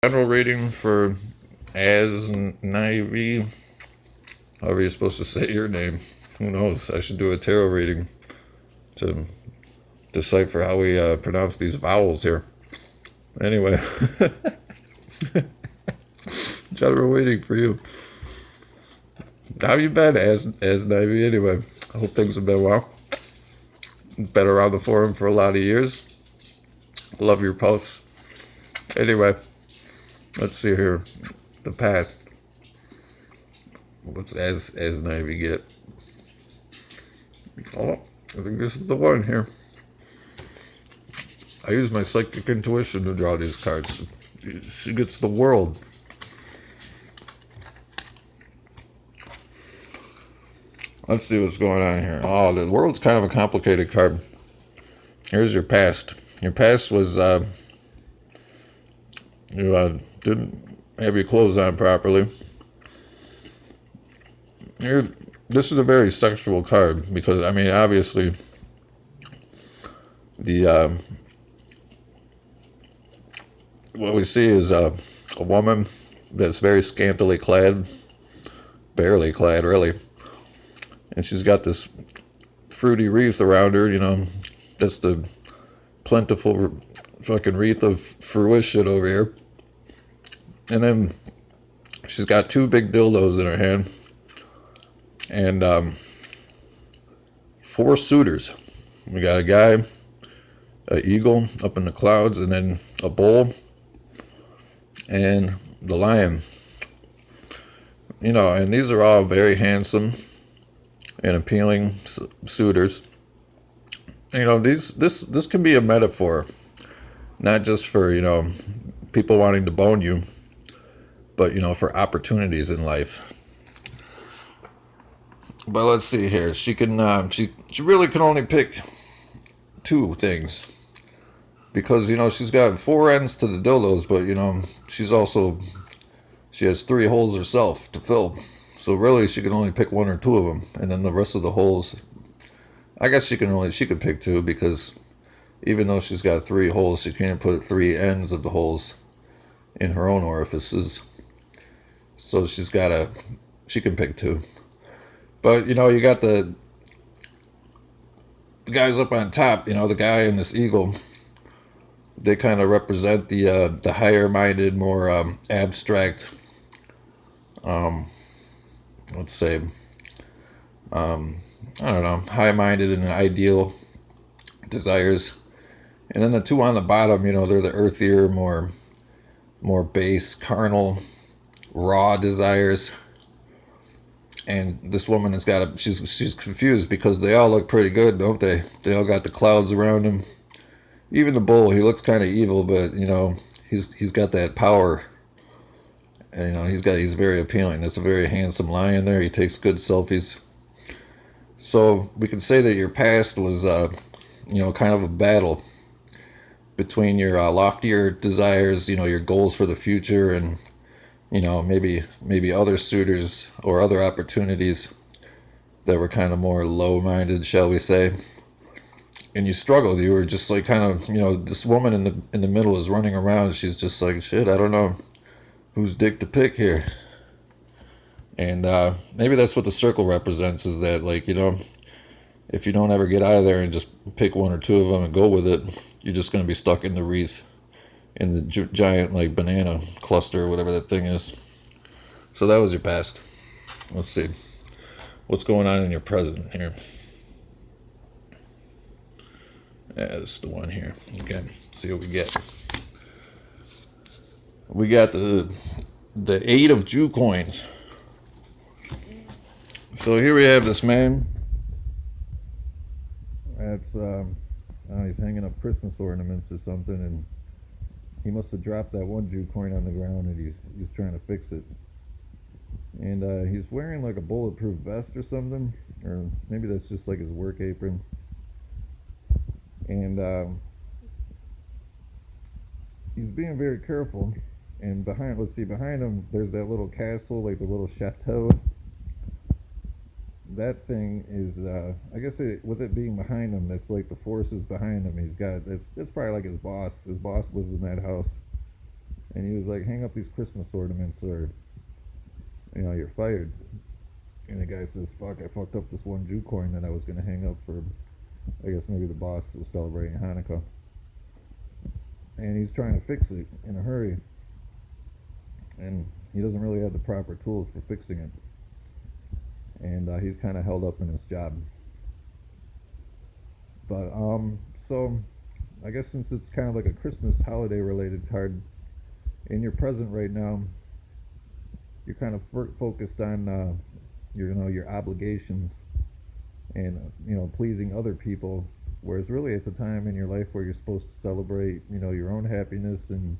General rating for Asnivy, however you're supposed to say your name. Who knows? I should do a tarot reading to decipher how we pronounce these vowels here. Anyway, general reading for you. How you been, Asnivy? Anyway, I hope things have been well. Been around the forum for a lot of years. Love your posts. Anyway, let's see here. The past. What's Asnivy get? Oh, I think this is the one here. I use my psychic intuition to draw these cards. She gets the world. Let's see what's going on here. Oh, the world's kind of a complicated card. Here's your past. Your past was you didn't have your clothes on properly. This is a very sexual card because, I mean, obviously the what we see is a woman that's very scantily clad, barely clad, really, and she's got this fruity wreath around her. You know, that's the plentiful fucking wreath of fruition over here. And then she's got two big dildos in her hand and four suitors. We got a guy, an eagle up in the clouds, and then a bull and the lion. You know, and these are all very handsome and appealing suitors. You know, this can be a metaphor, not just for, you know, people wanting to bone you, but, you know, for opportunities in life. But let's see here. She can she really can only pick two things because, you know, she's got four ends to the dildos, but, you know, she has three holes herself to fill. So really, she can only pick one or two of them, and then the rest of the holes, I guess she could pick two because even though she's got three holes, she can't put three ends of the holes in her own orifices. So she can pick two. But, you know, you got the guys up on top, you know, the guy and this eagle, they kind of represent the higher minded, more abstract, let's say, I don't know, high minded and ideal desires. And then the two on the bottom, you know, they're the earthier, more base, carnal, raw desires. And this woman has got she's confused because they all look pretty good, don't they? They all got the clouds around them. Even the bull, he looks kind of evil, but, you know, he's got that power. And, you know, he's very appealing. That's a very handsome lion there. He takes good selfies. So we can say that your past was, you know, kind of a battle between your loftier desires, you know, your goals for the future, and, you know, maybe other suitors or other opportunities that were kind of more low-minded, shall we say. And you struggled. You were just like kind of, you know, this woman in the middle is running around. She's just like, shit, I don't know whose dick to pick here. And maybe that's what the circle represents, is that, like, you know, if you don't ever get out of there and just pick one or two of them and go with it, you're just going to be stuck in the wreath, in the giant, like, banana cluster or whatever that thing is. So that was your past. Let's see. What's going on in your present here? Yeah, this is the one here. Okay, see what we get. We got the 8 of Jew coins. So here we have this man. That's he's hanging up Christmas ornaments or something, and he must have dropped that one Jew coin on the ground, and he's trying to fix it. And he's wearing like a bulletproof vest or something, or maybe that's just like his work apron. And he's being very careful. And behind him, there's that little castle, like the little chateau. That thing is, I guess with it being behind him, that's like the forces behind him. It's probably like his boss. His boss lives in that house. And he was like, hang up these Christmas ornaments or, you're fired. And the guy says, fuck, I fucked up this one Jew coin that I was going to hang up for, I guess maybe the boss was celebrating Hanukkah. And he's trying to fix it in a hurry. And he doesn't really have the proper tools for fixing it. And he's kind of held up in his job. But, so, I guess since it's kind of like a Christmas holiday related card, in your present right now, you're kind of focused on your obligations and pleasing other people, whereas really it's a time in your life where you're supposed to celebrate your own happiness and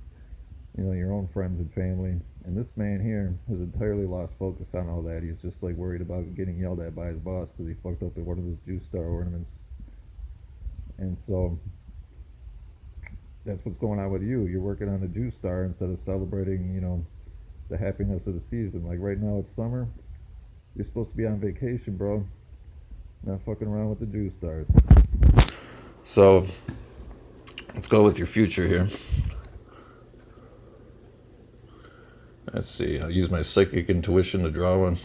your own friends and family. And this man here has entirely lost focus on all that. He's just like worried about getting yelled at by his boss because he fucked up at one of his Jew star ornaments. And so that's what's going on with you. You're working on a Jew star instead of celebrating the happiness of the season. Like right now it's summer. You're supposed to be on vacation, bro. Not fucking around with the Jew stars. So let's go with your future here. Let's see. I'll use my psychic intuition to draw one.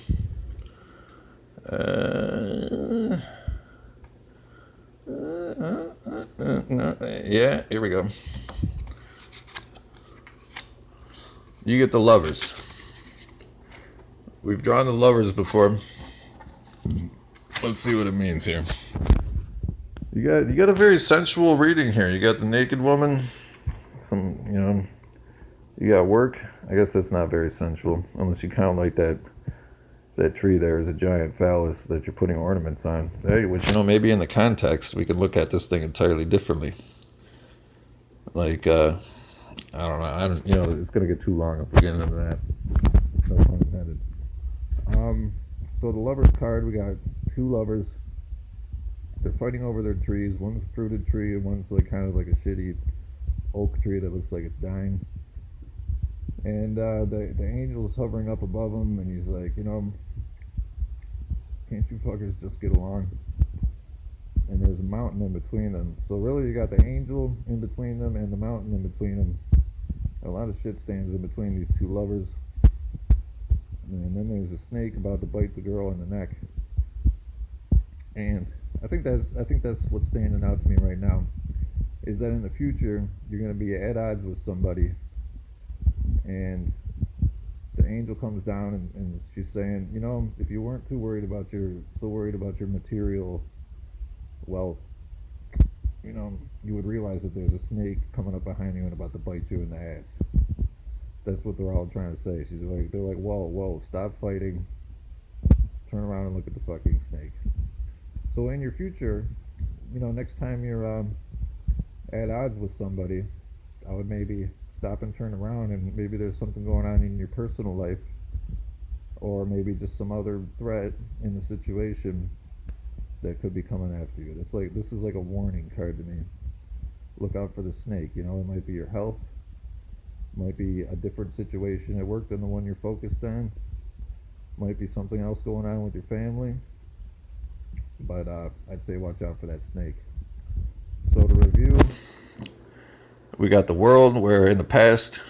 Yeah, here we go. You get the Lovers. We've drawn the Lovers before. Let's see what it means here. You got a very sensual reading here. You got the naked woman. You got work. I guess that's not very sensual, unless you count like that tree there is a giant phallus that you're putting ornaments on. Hey, which maybe in the context we could look at this thing entirely differently. Like I don't know. It's gonna get too long if we get into that. No pun intended. So the Lovers card, we got two lovers. They're fighting over their trees. One's a fruited tree and one's like kind of like a shitty oak tree that looks like it's dying. And the angel's hovering up above them, and he's like, can't you fuckers just get along? And there's a mountain in between them. So really you got the angel in between them and the mountain in between them. A lot of shit stands in between these two lovers. And then there's a snake about to bite the girl in the neck. And I think that's what's standing out to me right now, is that in the future you're going to be at odds with somebody, and the angel comes down and she's saying, if you weren't so worried about your material wealth, you would realize that there's a snake coming up behind you and about to bite you in the ass. That's what they're all trying to say. They're like, whoa, stop fighting. Turn around and look at the fucking snake. So in your future, next time you're at odds with somebody, I would maybe stop and turn around, and maybe there's something going on in your personal life, or maybe just some other threat in the situation that could be coming after you. This is like a warning card to me. Look out for the snake. It might be your health, might be a different situation at work than the one you're focused on, might be something else going on with your family, but I'd say watch out for that snake. So to review, we got the World, where in the past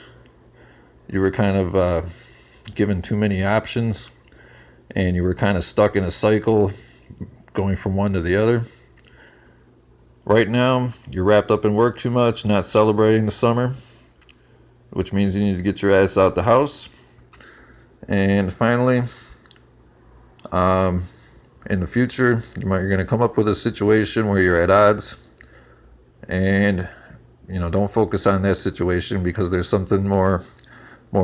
you were kind of given too many options and you were kind of stuck in a cycle going from one to the other. Right now you're wrapped up in work too much, not celebrating the summer, which means you need to get your ass out the house. And finally, in the future you're going to come up with a situation where you're at odds, and don't focus on that situation because there's something more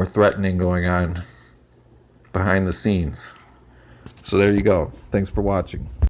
threatening going on behind the scenes. So there you go. Thanks for watching.